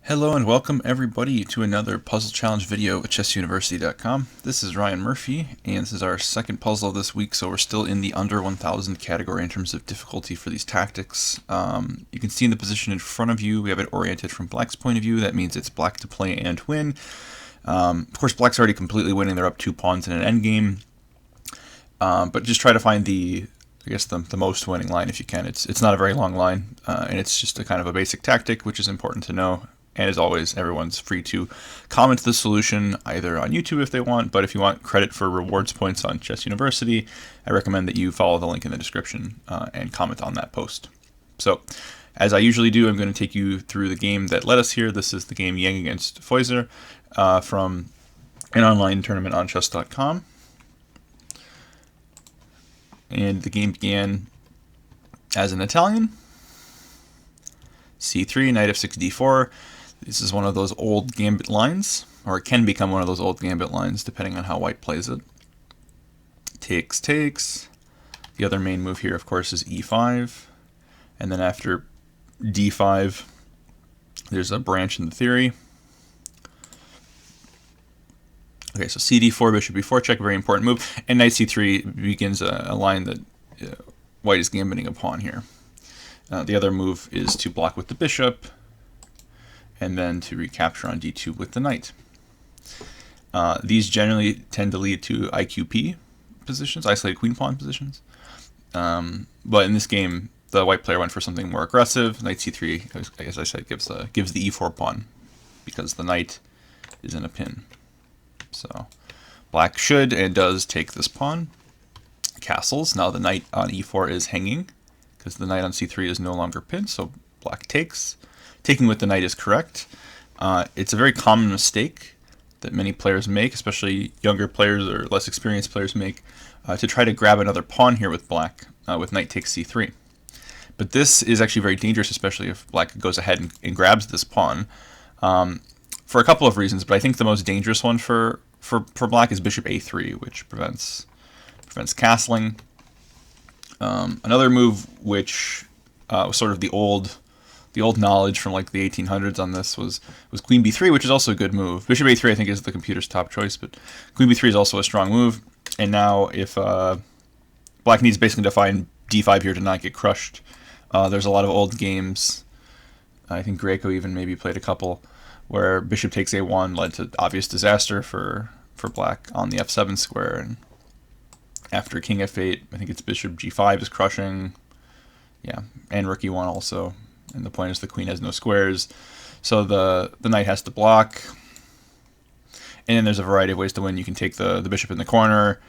Hello and welcome everybody to another puzzle challenge video at chessuniversity.com. This is Ryan Murphy and this is our second puzzle of this week, so we're still in the under 1000 category in terms of difficulty for these tactics. You can see in the position in front of you, we have it oriented from Black's point of view. That means it's Black to play and win. Of course, Black's already completely winning. They're up 2 pawns in an endgame. But just try to find the most winning line if you can. It's not a very long line, and it's just a kind of a basic tactic, which is important to know. And as always, everyone's free to comment the solution either on YouTube if they want, but if you want credit for rewards points on Chess University, I recommend that you follow the link in the description and comment on that post. So, as I usually do, I'm going to take you through the game that led us here. This is the game Yang against Feuser from an online tournament on chess.com. And the game began as an Italian. C3, knight f6, d4. This is one of those old gambit lines, or it can become one of those old gambit lines depending on how white plays it. Takes, takes. The other main move here, of course, is e5. And then after d5, there's a branch in the theory. Okay, so cd4, bishop b4 check, very important move. And knight c3 begins a line that white is gambiting a pawn here. The other move is to block with the bishop, and then to recapture on d2 with the knight. These generally tend to lead to IQP positions, isolated queen pawn positions. But in this game, the white player went for something more aggressive. Knight c3, as I said, gives the e4 pawn because the knight is in a pin. So black should and does take this pawn. Castles. Now the knight on e4 is hanging because the knight on c3 is no longer pinned, so black takes. Taking with the knight is correct. It's a very common mistake that many players make, especially younger players or less experienced players make, to try to grab another pawn here with black, with knight takes c3. But this is actually very dangerous, especially if black goes ahead and grabs this pawn, for a couple of reasons. But I think the most dangerous one for black is bishop a3, which prevents castling. Another move which was sort of the old knowledge from like the 1800s on this was queen b3, which is also a good move. Bishop a3 I think is the computer's top choice, but queen b3 is also a strong move. And now if black needs basically to find d5 here to not get crushed, there's a lot of old games, I think Greco even maybe played a couple, where bishop takes a1 led to obvious disaster for black on the f7 square. And after king f8, I think it's bishop g5 is crushing, yeah, and rook e1 also. And the point is the queen has no squares, so the knight has to block. And then there's a variety of ways to win. You can take the bishop in the corner.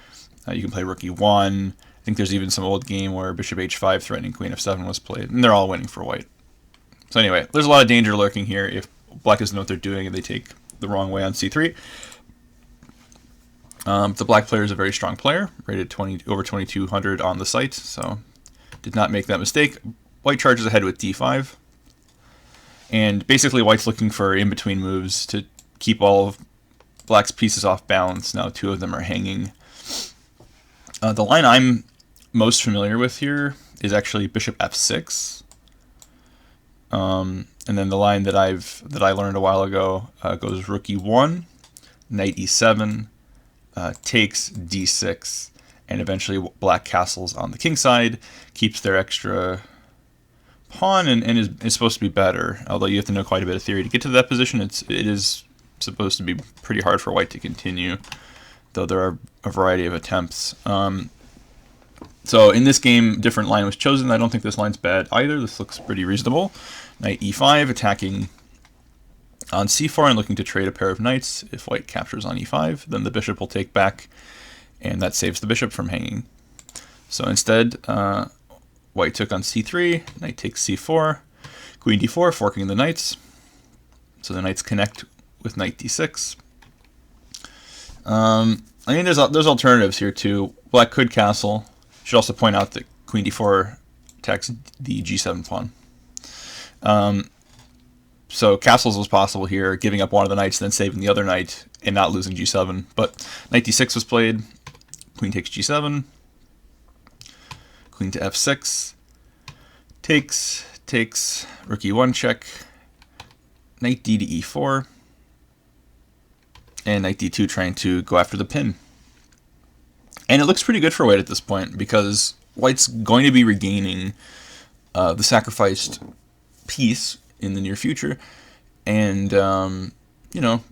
You can play rook e1. I think there's even some old game where bishop h5 threatening queen f7 was played, and they're all winning for white. So anyway, there's a lot of danger lurking here if black doesn't know what they're doing and they take the wrong way on c3. The black player is a very strong player, rated over 2200 on the site, so did not make that mistake. White charges ahead with d5, and basically white's looking for in-between moves to keep all of black's pieces off balance. Now 2 of them are hanging. The line I'm most familiar with here is actually bishop f6, and then the line that I learned a while ago goes rook e1, knight e7, takes d6, and eventually black castles on the king side, keeps their extra pawn, and is supposed to be better, although you have to know quite a bit of theory to get to that position. It is supposed to be pretty hard for white to continue, though there are a variety of attempts. So in this game, different line was chosen. I don't think this line's bad either. This looks pretty reasonable. Knight e5, attacking on c4 and looking to trade a pair of knights. If white captures on e5, then the bishop will take back, and that saves the bishop from hanging. So instead, white took on c3, knight takes c4, queen d4, forking the knights. So the knights connect with knight d6. I mean, there's alternatives here too. Black could castle. Should also point out that queen d4 attacks the g7 pawn. So castles was possible here, giving up one of the knights, then saving the other knight, and not losing g7. But knight d6 was played. Queen takes g7. Queen to f6. Takes, rook e1 check. knight d to e4, and knight d2 trying to go after the pin. And it looks pretty good for white at this point, because white's going to be regaining the sacrificed piece in the near future, and you know,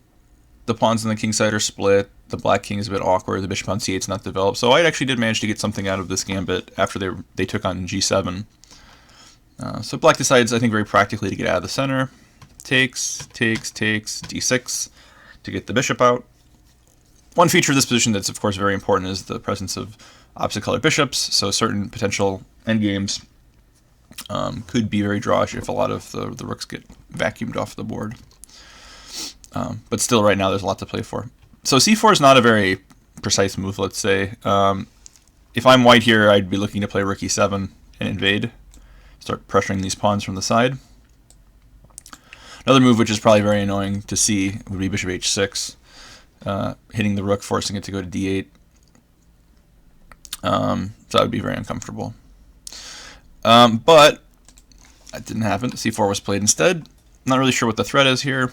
the pawns on the king side are split. The black king is a bit awkward. The bishop on c8 is not developed. So white actually did manage to get something out of this gambit after they took on g7. So black decides, I think, very practically to get out of the center. Takes, d6 to get the bishop out. One feature of this position that's, of course, very important is the presence of opposite-colored bishops. So certain potential endgames could be very drawish if a lot of the rooks get vacuumed off the board. But still, right now, there's a lot to play for. So c4 is not a very precise move, let's say. If I'm white here, I'd be looking to play rook e7 and invade. Start pressuring these pawns from the side. Another move which is probably very annoying to see would be bishop h6. Hitting the rook, forcing it to go to d8. So that would be very uncomfortable. But that didn't happen. c4 was played instead. Not really sure what the threat is here.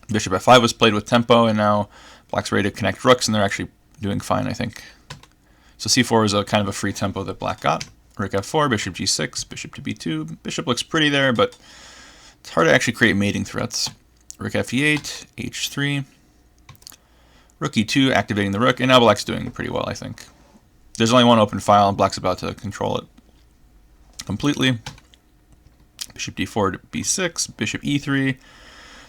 Bishop f5 was played with tempo, and now black's ready to connect rooks, and they're actually doing fine, I think. So c4 is a kind of a free tempo that black got. Rook f4, bishop g6, bishop to b2. Bishop looks pretty there, but it's hard to actually create mating threats. Rook fe8, h3. Rook e2, activating the rook, and now black's doing pretty well, I think. There's only one open file, and black's about to control it completely. Bishop d4 to b6, bishop e3.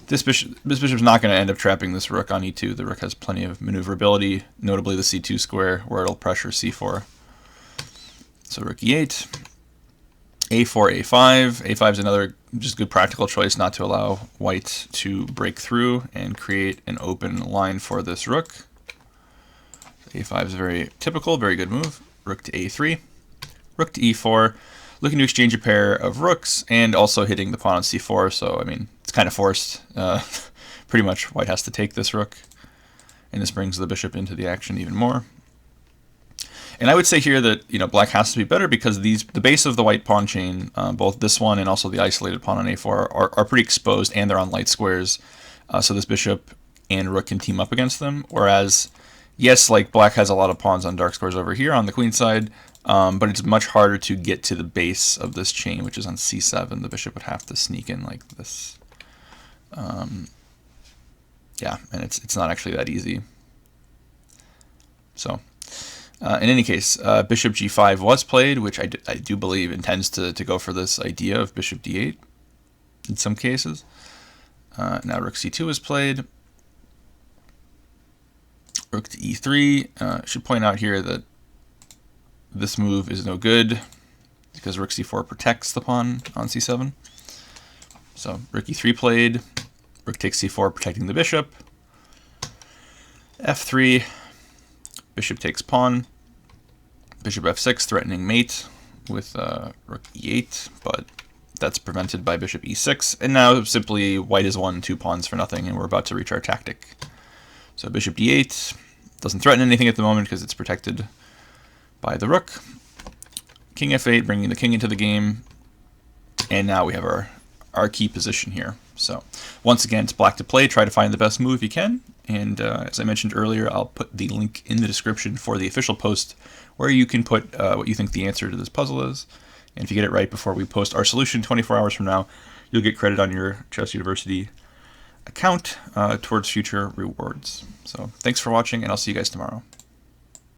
This bishop's not going to end up trapping this rook on e2. The rook has plenty of maneuverability, notably the c2 square, where it'll pressure c4. So rook e8, a4, a5. a5 is another just good practical choice not to allow white to break through and create an open line for this rook. a5 is very typical, very good move. Rook to a3, rook to e4. Looking to exchange a pair of rooks and also hitting the pawn on c4. So, I mean, it's kind of forced. Pretty much white has to take this rook. And this brings the bishop into the action even more. And I would say here that, you know, black has to be better because the base of the white pawn chain, both this one and also the isolated pawn on a4, are pretty exposed, and they're on light squares. So this bishop and rook can team up against them. Whereas, yes, like black has a lot of pawns on dark squares over here on the queen side, but it's much harder to get to the base of this chain, which is on c7. The bishop would have to sneak in like this. Yeah, and it's not actually that easy. So, in any case, bishop g5 was played, which I do believe intends to go for this idea of bishop d8 in some cases. Now rook c2 is played. Rook to e3. Should point out here that this move is no good because rook c4 protects the pawn on c7. So rook e3 played, rook takes c4 protecting the bishop, f3, bishop takes pawn, bishop f6 threatening mate with rook e8, but that's prevented by bishop e6, and now simply white has won 2 pawns for nothing, and we're about to reach our tactic. So bishop d8 doesn't threaten anything at the moment because it's protected by the rook. King f8, bringing the king into the game. And now we have our key position here. So once again, it's black to play. Try to find the best move you can. And as I mentioned earlier, I'll put the link in the description for the official post where you can put what you think the answer to this puzzle is. And if you get it right before we post our solution 24 hours from now, you'll get credit on your Chess University account towards future rewards. So thanks for watching, and I'll see you guys tomorrow.